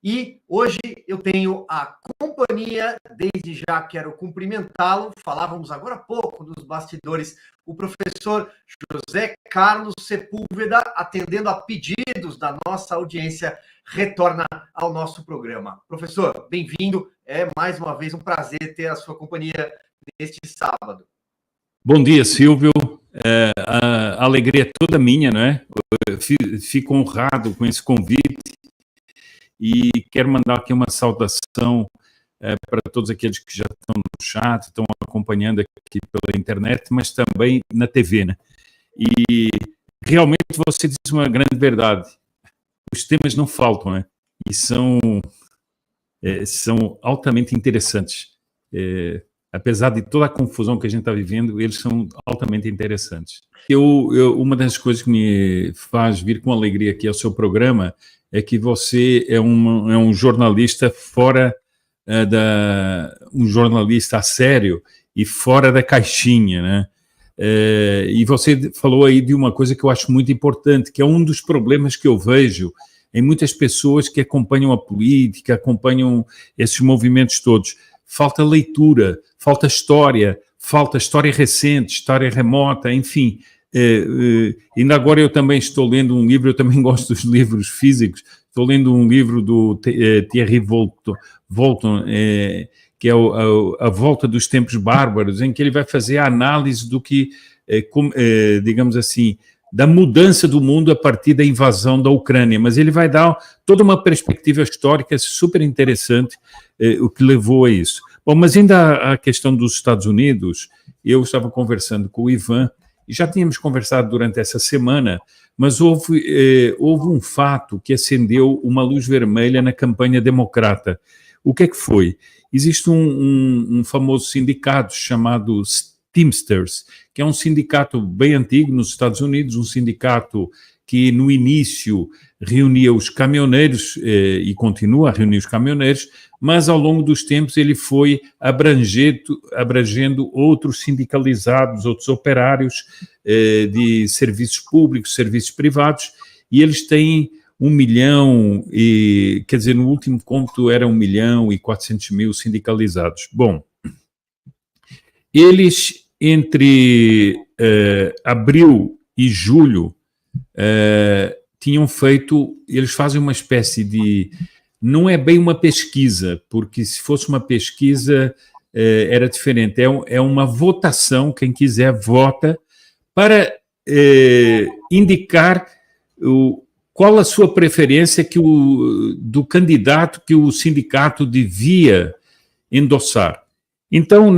E hoje eu tenho a companhia, desde já quero cumprimentá-lo, falávamos agora há pouco nos bastidores, o professor José Carlos Sepúlveda, atendendo a pedidos da nossa audiência, retorna ao nosso programa. Professor, bem-vindo, é mais uma vez um prazer ter a sua companhia neste sábado. Bom dia, Silvio. A alegria é toda minha, não é? Eu fico honrado com esse convite e quero mandar aqui uma saudação para todos aqueles que já estão no chat, estão acompanhando aqui pela internet, mas também na TV, né? E realmente você disse uma grande verdade. Os temas não faltam, né? E são altamente interessantes. Apesar de toda a confusão que a gente está vivendo, eles são altamente interessantes. Uma das coisas que me faz vir com alegria aqui ao seu programa é que você é um jornalista um jornalista a sério e fora da caixinha, né? E você falou aí de uma coisa que eu acho muito importante, que é um dos problemas que eu vejo em muitas pessoas que acompanham a política, acompanham esses movimentos todos. Falta leitura, falta história recente, história remota, enfim. Ainda agora eu também estou lendo um livro, eu também gosto dos livros físicos, estou lendo um livro do Thierry Volton, que é A Volta dos Tempos Bárbaros, em que ele vai fazer a análise do que, digamos assim, da mudança do mundo a partir da invasão da Ucrânia, mas ele vai dar toda uma perspectiva histórica super interessante, o que levou a isso. Bom, mas ainda a questão dos Estados Unidos, eu estava conversando com o Ivan, e já tínhamos conversado durante essa semana, mas houve um fato que acendeu uma luz vermelha na campanha democrata. O que é que foi? Existe um famoso sindicato chamado Teamsters, que é um sindicato bem antigo nos Estados Unidos, um sindicato que no início reunia os caminhoneiros e continua a reunir os caminhoneiros, mas ao longo dos tempos ele foi abrangendo outros sindicalizados, outros operários de serviços públicos, serviços privados, e eles têm 1 milhão, quer dizer, no último cômputo era 1.400.000 sindicalizados. Bom, eles entre abril e julho eles fazem uma espécie de, não é bem uma pesquisa, porque se fosse uma pesquisa era diferente, é uma votação, quem quiser vota, para indicar qual a sua preferência do candidato que o sindicato devia endossar. Então,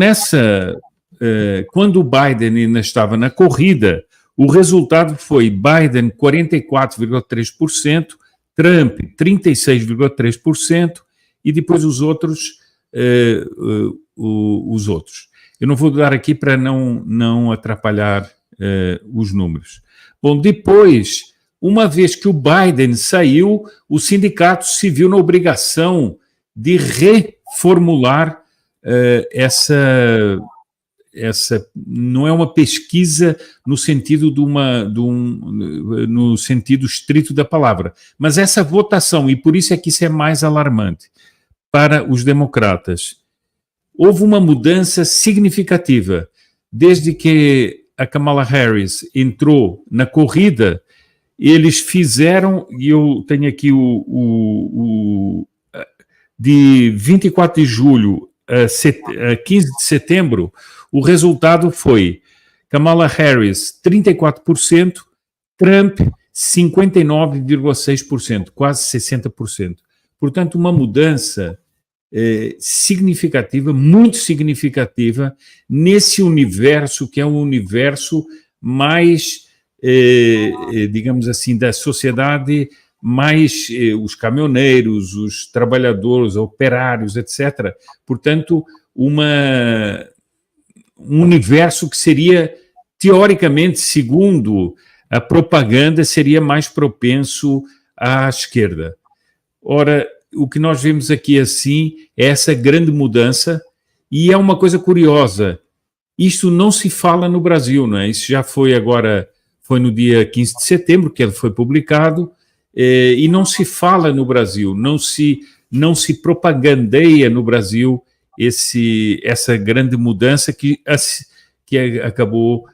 quando o Biden ainda estava na corrida, o resultado foi Biden 44,3%, Trump 36,3% e depois os outros. Eu não vou dar aqui para não atrapalhar os números. Bom, depois, uma vez que o Biden saiu, o sindicato se viu na obrigação de reformular essa não é uma pesquisa no sentido no sentido estrito da palavra, mas essa votação, e por isso é que isso é mais alarmante para os democratas. Houve uma mudança significativa. Desde que a Kamala Harris entrou na corrida, eles fizeram, e eu tenho aqui de 24 de julho a 15 de setembro, o resultado foi Kamala Harris 34%, Trump 59,6%, quase 60%. Portanto, uma mudança significativa, muito significativa, nesse universo que é um universo mais, digamos assim, da sociedade, mais os caminhoneiros, os trabalhadores, operários, etc. Portanto, um universo que seria, teoricamente, segundo a propaganda, seria mais propenso à esquerda. Ora, o que nós vemos aqui assim é essa grande mudança, e é uma coisa curiosa, isto não se fala no Brasil, não é? Isso já foi agora, foi no dia 15 de setembro que ele foi publicado, e não se fala no Brasil, não se propagandeia no Brasil essa grande mudança que acabou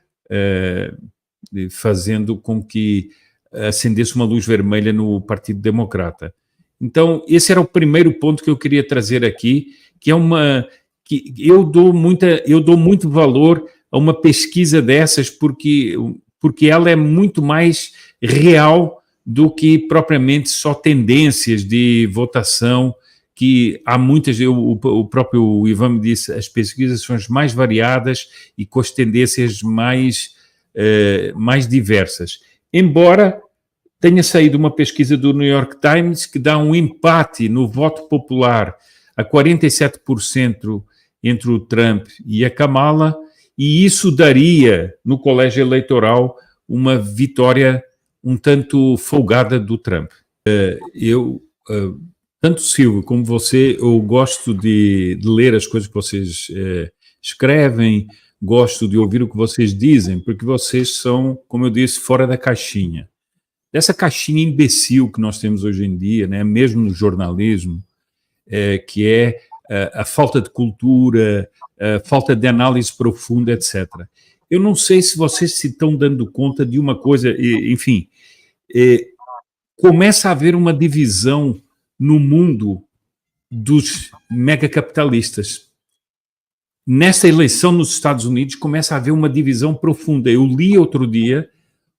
fazendo com que acendesse uma luz vermelha no Partido Democrata. Então, esse era o primeiro ponto que eu queria trazer aqui, que eu dou muito valor a uma pesquisa dessas, porque ela é muito mais real do que propriamente só tendências de votação, que há muitas, o próprio Ivan me disse, as pesquisas são as mais variadas e com as tendências mais diversas. Embora tenha saído uma pesquisa do New York Times que dá um empate no voto popular a 47% entre o Trump e a Kamala, e isso daria, no colégio eleitoral, uma vitória um tanto folgada do Trump. Tanto Silvio como você, eu gosto de ler as coisas que vocês escrevem, gosto de ouvir o que vocês dizem, porque vocês são, como eu disse, fora da caixinha. Dessa caixinha imbecil que nós temos hoje em dia, né, mesmo no jornalismo, que é a falta de cultura, a falta de análise profunda, etc. Eu não sei se vocês se estão dando conta de uma coisa, enfim, começa a haver uma divisão no mundo dos megacapitalistas. Nessa eleição nos Estados Unidos começa a haver uma divisão profunda. Eu li outro dia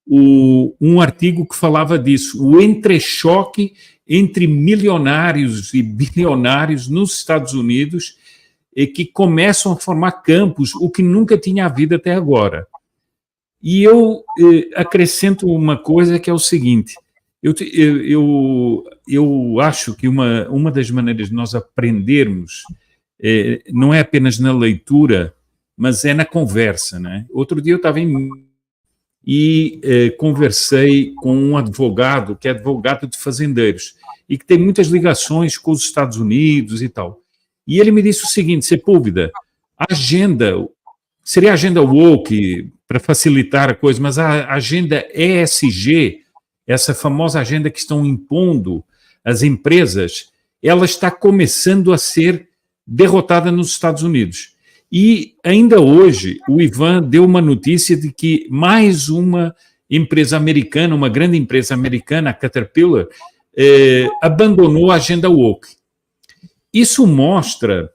um artigo que falava disso, o entrechoque entre milionários e bilionários nos Estados Unidos, e que começam a formar campos, o que nunca tinha havido até agora. E eu acrescento uma coisa que é o seguinte, eu acho que uma das maneiras de nós aprendermos não é apenas na leitura, mas é na conversa, né? Outro dia eu estava conversei com um advogado, que é advogado de fazendeiros, e que tem muitas ligações com os Estados Unidos e tal. E ele me disse o seguinte, Sepúlveda, seria a agenda woke, para facilitar a coisa, mas a agenda ESG, essa famosa agenda que estão impondo as empresas, ela está começando a ser derrotada nos Estados Unidos. E ainda hoje, o Ivan deu uma notícia de que mais uma empresa americana, uma grande empresa americana, a Caterpillar, abandonou a agenda woke. Isso mostra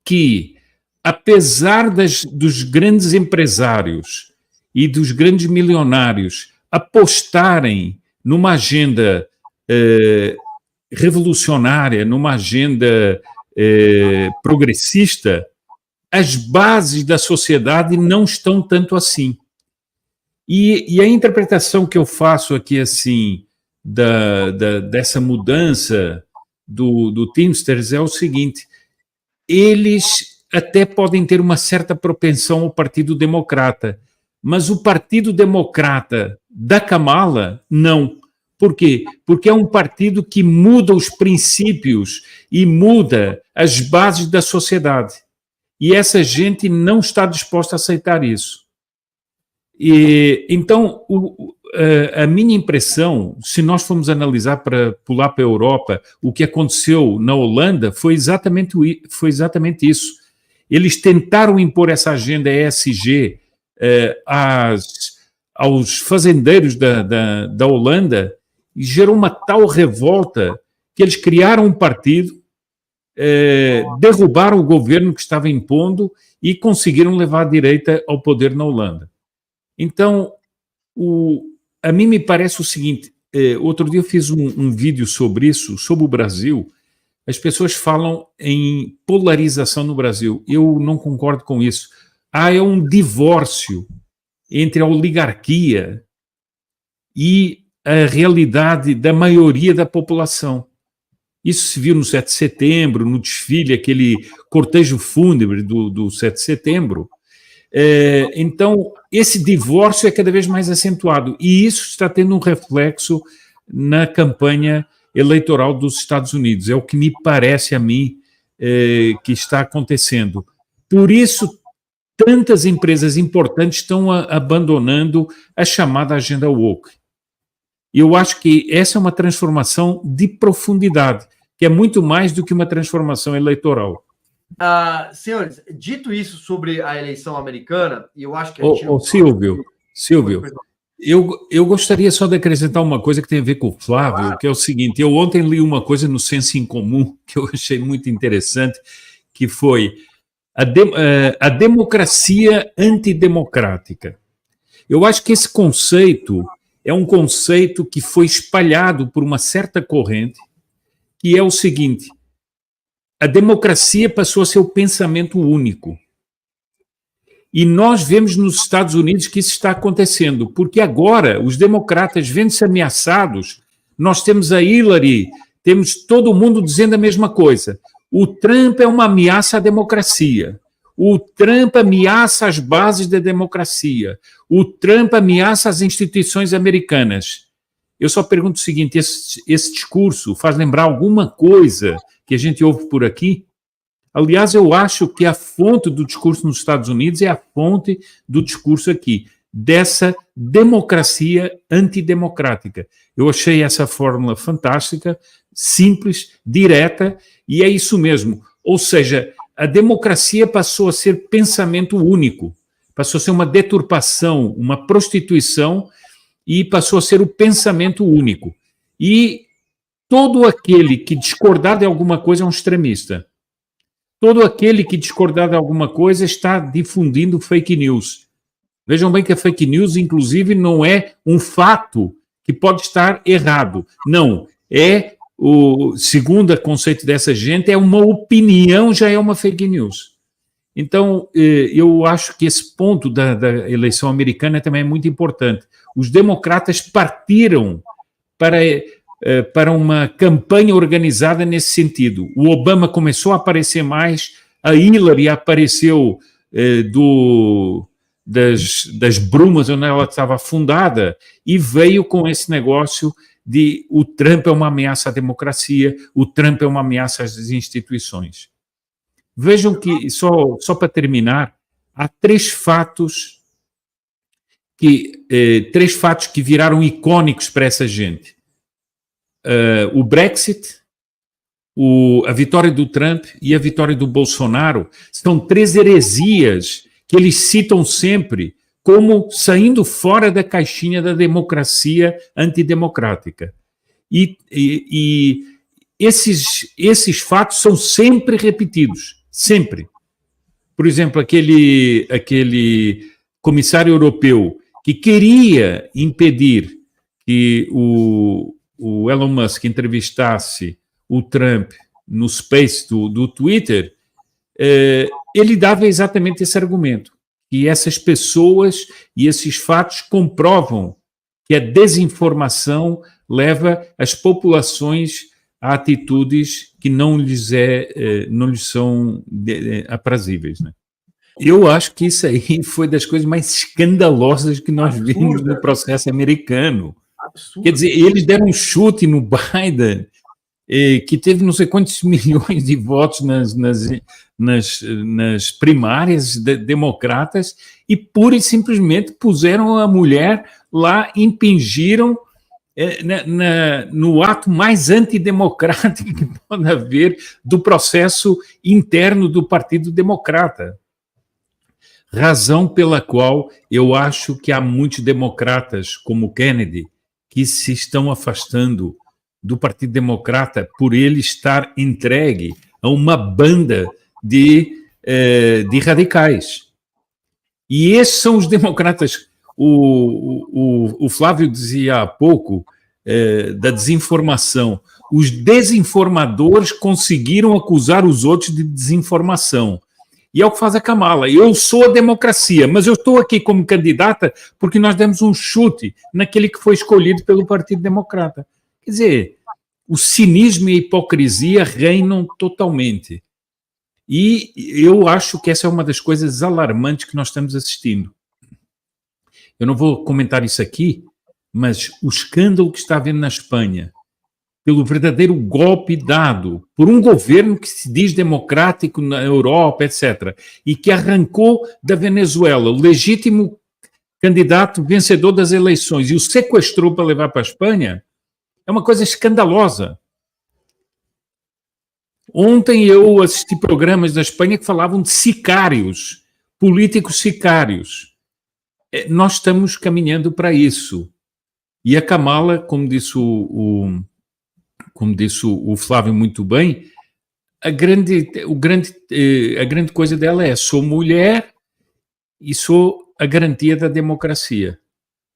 que, apesar dos grandes empresários e dos grandes milionários apostarem numa agenda revolucionária, numa agenda progressista, as bases da sociedade não estão tanto assim. E a interpretação que eu faço aqui, assim, dessa mudança do Teamsters é o seguinte, eles até podem ter uma certa propensão ao Partido Democrata, mas o Partido Democrata da Kamala, não. Por quê? Porque é um partido que muda os princípios e muda as bases da sociedade. E essa gente não está disposta a aceitar isso. Então, a minha impressão, se nós formos analisar para pular para a Europa, o que aconteceu na Holanda foi exatamente isso. Eles tentaram impor essa agenda ESG aos fazendeiros da Holanda e gerou uma tal revolta que eles criaram um partido, derrubaram o governo que estava impondo e conseguiram levar a direita ao poder na Holanda. Então, a mim me parece o seguinte, outro dia eu fiz um vídeo sobre isso, sobre o Brasil. As pessoas falam em polarização no Brasil. Eu não concordo com isso. É um divórcio entre a oligarquia e a realidade da maioria da população. Isso se viu no 7 de setembro, no desfile, aquele cortejo fúnebre do 7 de setembro. Então, esse divórcio é cada vez mais acentuado e isso está tendo um reflexo na campanha eleitoral dos Estados Unidos. É o que me parece a mim que está acontecendo. Por isso, tantas empresas importantes estão abandonando a chamada agenda woke. E eu acho que essa é uma transformação de profundidade, que é muito mais do que uma transformação eleitoral. Senhores, dito isso sobre a eleição americana, e eu acho que a gente... Silvio, eu gostaria só de acrescentar uma coisa que tem a ver com o Flávio, claro. Que é o seguinte, eu ontem li uma coisa no Senso em Comum, que eu achei muito interessante, que foi a democracia antidemocrática. Eu acho que esse conceito é um conceito que foi espalhado por uma certa corrente, que é o seguinte: a democracia passou a ser o pensamento único. E nós vemos nos Estados Unidos que isso está acontecendo, porque agora os democratas vendo-se ameaçados, nós temos a Hillary, temos todo mundo dizendo a mesma coisa. O Trump é uma ameaça à democracia. O Trump ameaça as bases da democracia. O Trump ameaça as instituições americanas. Eu só pergunto o seguinte, esse discurso faz lembrar alguma coisa que a gente ouve por aqui? Aliás, eu acho que a fonte do discurso nos Estados Unidos é a fonte do discurso aqui, dessa democracia antidemocrática. Eu achei essa fórmula fantástica, simples, direta, e é isso mesmo. Ou seja, a democracia passou a ser pensamento único, passou a ser uma deturpação, uma prostituição, e passou a ser o pensamento único. E todo aquele que discordar de alguma coisa é um extremista. Todo aquele que discordar de alguma coisa está difundindo fake news. Vejam bem que a fake news, inclusive, não é um fato que pode estar errado. Não, segundo o conceito dessa gente, é uma opinião, já é uma fake news. Então, eu acho que esse ponto da eleição americana também é muito importante. Os democratas partiram para uma campanha organizada nesse sentido. O Obama começou a aparecer mais, a Hillary apareceu das brumas onde ela estava afundada e veio com esse negócio de o Trump é uma ameaça à democracia, o Trump é uma ameaça às instituições. Vejam que, só para terminar, há três fatos que viraram icônicos para essa gente. O Brexit, a vitória do Trump e a vitória do Bolsonaro são três heresias que eles citam sempre como saindo fora da caixinha da democracia antidemocrática. E esses fatos são sempre repetidos, sempre. Por exemplo, aquele comissário europeu que queria impedir que o Elon Musk entrevistasse o Trump no Space do Twitter, ele dava exatamente esse argumento, que essas pessoas e esses fatos comprovam que a desinformação leva as populações a atitudes que não lhes são aprazíveis, né? Eu acho que isso aí foi das coisas mais escandalosas que nós vimos no processo americano. Absurdo. Quer dizer, eles deram um chute no Biden, que teve não sei quantos milhões de votos nas primárias democratas, e pura e simplesmente puseram a mulher lá, impingiram no ato mais antidemocrático que pode haver do processo interno do Partido Democrata. Razão pela qual eu acho que há muitos democratas, como Kennedy, que se estão afastando do Partido Democrata por ele estar entregue a uma banda de radicais. E esses são os democratas. O Flávio dizia há pouco da desinformação. Os desinformadores conseguiram acusar os outros de desinformação. E é o que faz a Kamala. Eu sou a democracia, mas eu estou aqui como candidata porque nós demos um chute naquele que foi escolhido pelo Partido Democrata. Quer dizer, o cinismo e a hipocrisia reinam totalmente. E eu acho que essa é uma das coisas alarmantes que nós estamos assistindo. Eu não vou comentar isso aqui, mas o escândalo que está havendo na Espanha, pelo verdadeiro golpe dado por um governo que se diz democrático na Europa, etc., e que arrancou da Venezuela o legítimo candidato vencedor das eleições e o sequestrou para levar para a Espanha, é uma coisa escandalosa. Ontem eu assisti programas da Espanha que falavam de sicários, políticos sicários. Nós estamos caminhando para isso. E a Kamala, como disse o Flávio muito bem, a grande coisa dela é: sou mulher e sou a garantia da democracia.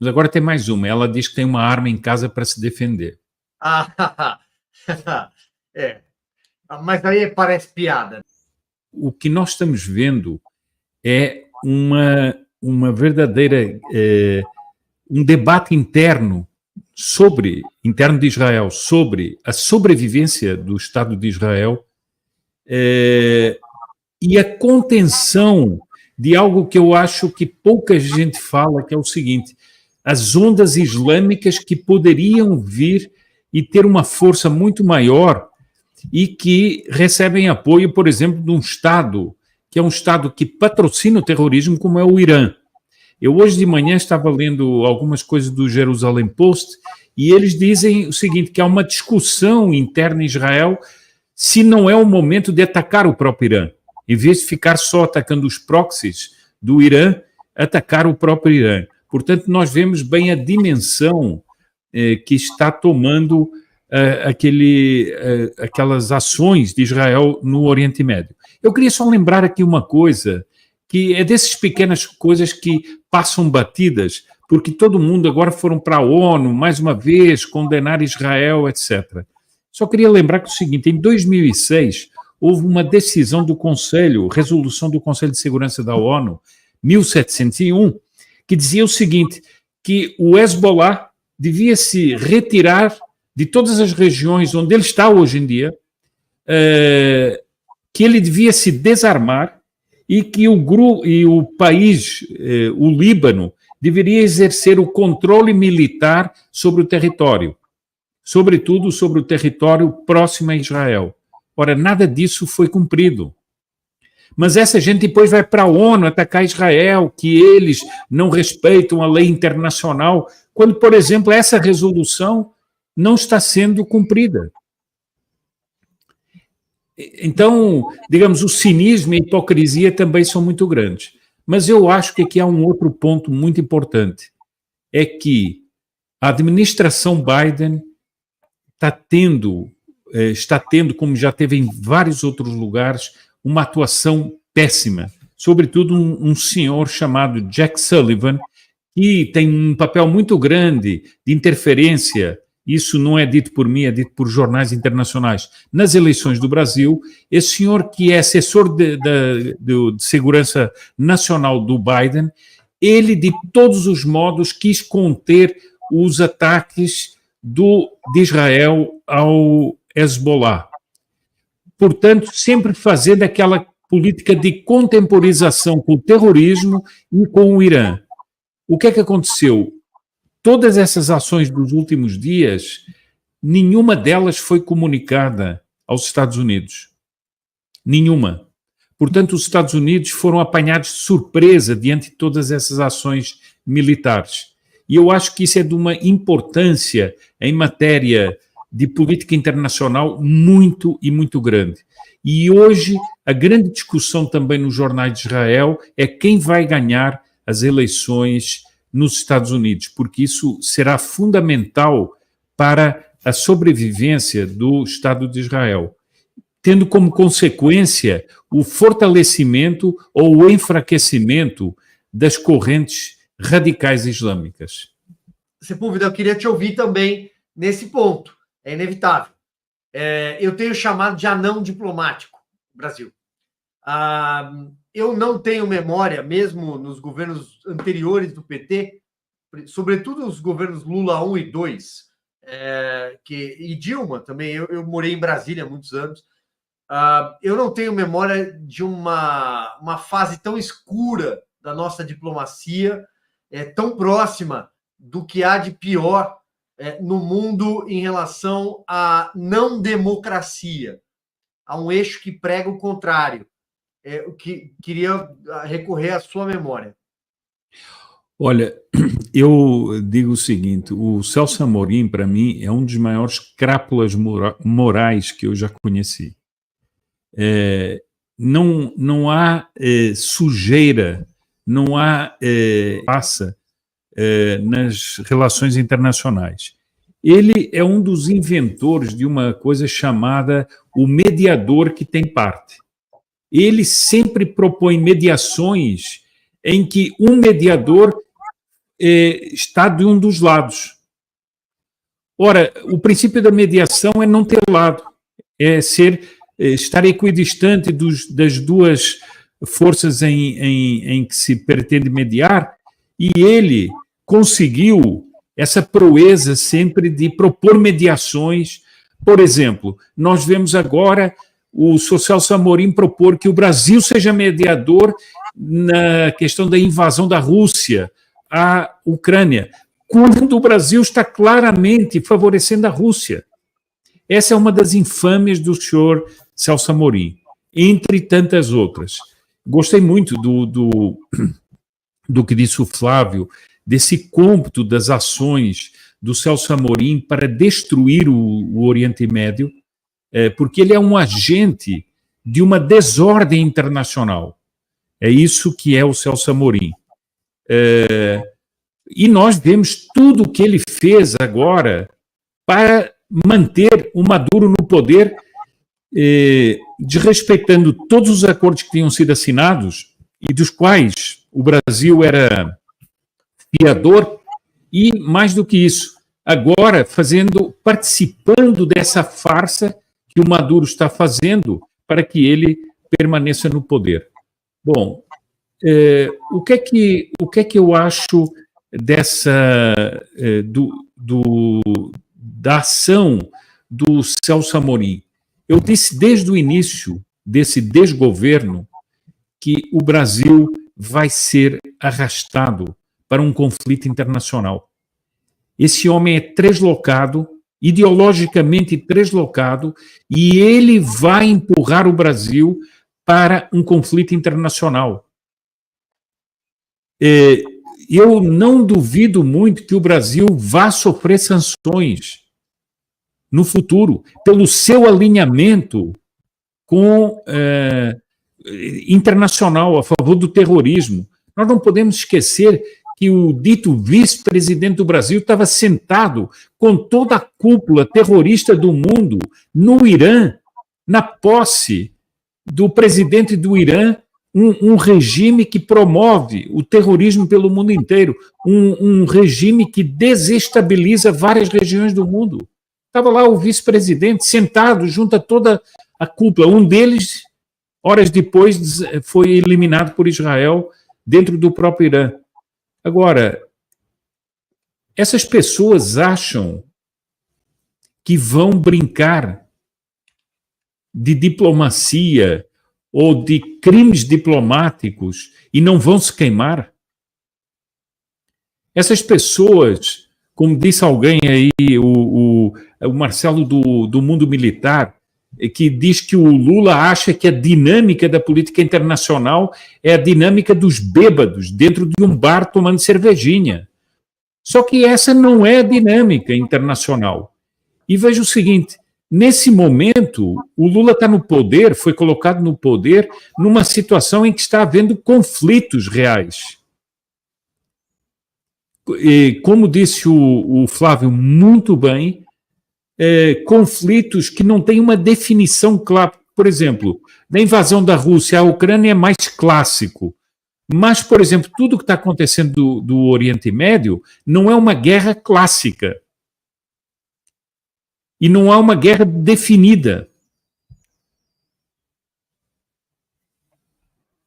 Mas agora tem mais uma. Ela diz que tem uma arma em casa para se defender. É. Mas aí parece piada. O que nós estamos vendo é uma verdadeira um debate interno de Israel sobre a sobrevivência do Estado de Israel e a contenção de algo que eu acho que pouca gente fala, que é o seguinte: as ondas islâmicas que poderiam vir e ter uma força muito maior e que recebem apoio, por exemplo, de um Estado, que é um Estado que patrocina o terrorismo, como é o Irã. Eu hoje de manhã estava lendo algumas coisas do Jerusalem Post e eles dizem o seguinte, que há uma discussão interna em Israel se não é o momento de atacar o próprio Irã. Em vez de ficar só atacando os proxies do Irã, atacar o próprio Irã. Portanto, nós vemos bem a dimensão que está tomando aquelas ações de Israel no Oriente Médio. Eu queria só lembrar aqui uma coisa, que é dessas pequenas coisas que passam batidas, porque todo mundo agora foram para a ONU, mais uma vez, condenar Israel, etc. Só queria lembrar que é o seguinte: em 2006, houve uma decisão do Conselho, resolução do Conselho de Segurança da ONU, 1701, que dizia o seguinte, que o Hezbollah devia se retirar de todas as regiões onde ele está hoje em dia, que ele devia se desarmar e que o país, o Líbano, deveria exercer o controle militar sobre o território, sobretudo sobre o território próximo a Israel. Ora, nada disso foi cumprido. Mas essa gente depois vai para a ONU atacar Israel, que eles não respeitam a lei internacional, quando, por exemplo, essa resolução não está sendo cumprida. Então, digamos, o cinismo e a hipocrisia também são muito grandes. Mas eu acho que aqui há um outro ponto muito importante, é que a administração Biden está tendo, como já teve em vários outros lugares, uma atuação péssima. Sobretudo um senhor chamado Jack Sullivan, que tem um papel muito grande de interferência. Isso não é dito por mim, é dito por jornais internacionais. Nas eleições do Brasil, esse senhor que é assessor de segurança nacional do Biden, ele de todos os modos quis conter os ataques de Israel ao Hezbollah. Portanto, sempre fazendo aquela política de contemporização com o terrorismo e com o Irã. O que é que aconteceu? Todas essas ações dos últimos dias, nenhuma delas foi comunicada aos Estados Unidos. Nenhuma. Portanto, os Estados Unidos foram apanhados de surpresa diante de todas essas ações militares. E eu acho que isso é de uma importância em matéria de política internacional muito e muito grande. E hoje, a grande discussão também nos jornais de Israel é quem vai ganhar as eleições nos Estados Unidos, porque isso será fundamental para a sobrevivência do Estado de Israel, tendo como consequência o fortalecimento ou o enfraquecimento das correntes radicais islâmicas. Sepúlveda, eu queria te ouvir também nesse ponto. É inevitável. Eu tenho chamado de anão diplomático no Brasil. Eu não tenho memória, mesmo nos governos anteriores do PT, sobretudo os governos Lula 1 e 2, e Dilma também. Eu morei em Brasília há muitos anos. Eu não tenho memória de uma fase tão escura da nossa diplomacia, tão próxima do que há de pior no mundo em relação à não democracia, a um eixo que prega o contrário. Que queria recorrer à sua memória. Olha, eu digo o seguinte: o Celso Amorim, para mim, é um dos maiores crápulas morais que eu já conheci. Não há sujeira, não há passa nas relações internacionais. Ele é um dos inventores de uma coisa chamada o mediador que tem parte. Ele sempre propõe mediações em que um mediador está de um dos lados. Ora, o princípio da mediação é não ter lado, é estar equidistante das duas forças em que se pretende mediar, e ele conseguiu essa proeza sempre de propor mediações. Por exemplo, nós vemos agora o Celso Amorim propor que o Brasil seja mediador na questão da invasão da Rússia à Ucrânia, quando o Brasil está claramente favorecendo a Rússia. Essa é uma das infâmias do senhor Celso Amorim, entre tantas outras. Gostei muito do que disse o Flávio, desse cômputo das ações do Celso Amorim para destruir o Oriente Médio, porque ele é um agente de uma desordem internacional. É isso que é o Celso Amorim. E nós vemos tudo o que ele fez agora para manter o Maduro no poder, desrespeitando todos os acordos que tinham sido assinados e dos quais o Brasil era fiador, e mais do que isso, agora participando dessa farsa que o Maduro está fazendo para que ele permaneça no poder. Bom, o que é que eu acho da ação do Celso Amorim? Eu disse desde o início desse desgoverno que o Brasil vai ser arrastado para um conflito internacional. Esse homem é translocado, ideologicamente translocado, e ele vai empurrar o Brasil para um conflito internacional. Eu não duvido muito que o Brasil vá sofrer sanções no futuro, pelo seu alinhamento com internacional a favor do terrorismo. Nós não podemos esquecer que o dito vice-presidente do Brasil estava sentado com toda a cúpula terrorista do mundo no Irã, na posse do presidente do Irã, um regime que promove o terrorismo pelo mundo inteiro, um regime que desestabiliza várias regiões do mundo. Estava lá o vice-presidente sentado junto a toda a cúpula. Um deles, horas depois, foi eliminado por Israel dentro do próprio Irã. Agora, essas pessoas acham que vão brincar de diplomacia ou de crimes diplomáticos e não vão se queimar? Essas pessoas, como disse alguém aí, o Marcelo do Mundo Militar, que diz que o Lula acha que a dinâmica da política internacional é a dinâmica dos bêbados dentro de um bar tomando cervejinha. Só que essa não é a dinâmica internacional. E veja o seguinte, nesse momento, o Lula está no poder, foi colocado no poder numa situação em que está havendo conflitos reais. E, como disse o Flávio muito bem, conflitos que não têm uma definição clara. Por exemplo, da invasão da Rússia à Ucrânia é mais clássico. Mas, por exemplo, tudo o que está acontecendo do Oriente Médio não é uma guerra clássica. E não há uma guerra definida.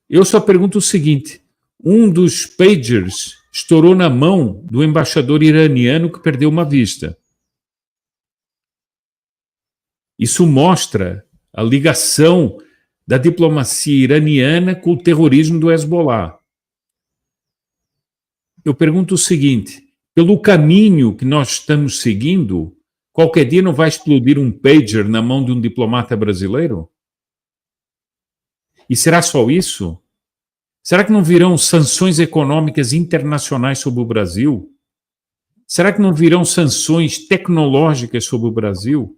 Eu só pergunto o seguinte: um dos pagers estourou na mão do embaixador iraniano que perdeu uma vista. Isso mostra a ligação da diplomacia iraniana com o terrorismo do Hezbollah. Eu pergunto o seguinte: pelo caminho que nós estamos seguindo, qualquer dia não vai explodir um pager na mão de um diplomata brasileiro? E será só isso? Será que não virão sanções econômicas internacionais sobre o Brasil? Será que não virão sanções tecnológicas sobre o Brasil?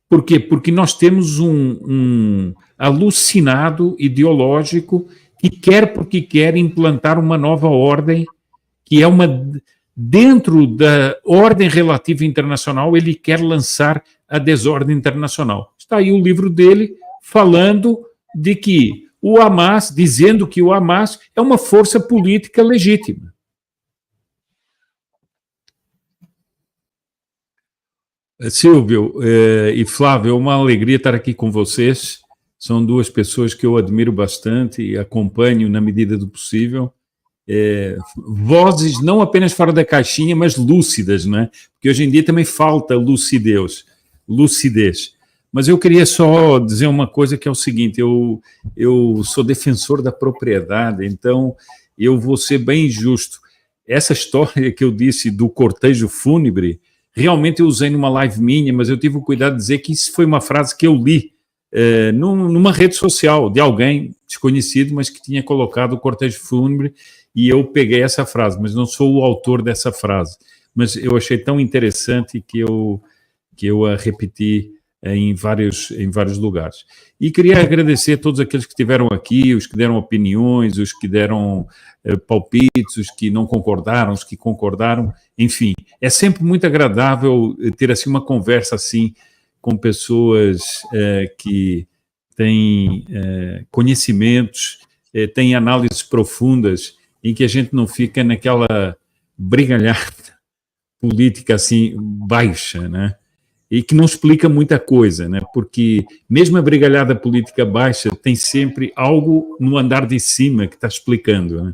Por quê? Porque nós temos um alucinado ideológico que quer, porque quer, implantar uma nova ordem, que é uma... Dentro da ordem relativa internacional, ele quer lançar a desordem internacional. Está aí o livro dele falando de que o Hamas, dizendo que o Hamas é uma força política legítima. Silvio e Flávio, é uma alegria estar aqui com vocês. São duas pessoas que eu admiro bastante e acompanho na medida do possível. Vozes não apenas fora da caixinha, mas lúcidas, né? Porque hoje em dia também falta lucidez. Mas eu queria só dizer uma coisa que é o seguinte, eu sou defensor da propriedade, então eu vou ser bem justo. Essa história que eu disse do cortejo fúnebre, realmente eu usei numa live minha, mas eu tive o cuidado de dizer que isso foi uma frase que eu li numa rede social de alguém desconhecido, mas que tinha colocado o cortejo fúnebre, e eu peguei essa frase, mas não sou o autor dessa frase. Mas eu achei tão interessante que eu a repeti em vários lugares. E queria agradecer a todos aqueles que estiveram aqui, os que deram opiniões, os que deram palpites, os que não concordaram, os que concordaram, enfim. É sempre muito agradável ter assim uma conversa assim com pessoas que têm conhecimentos, têm análises profundas, em que a gente não fica naquela brigalhada política assim baixa, né? E que não explica muita coisa, né? Porque mesmo a brigalhada política baixa tem sempre algo no andar de cima que está explicando, né?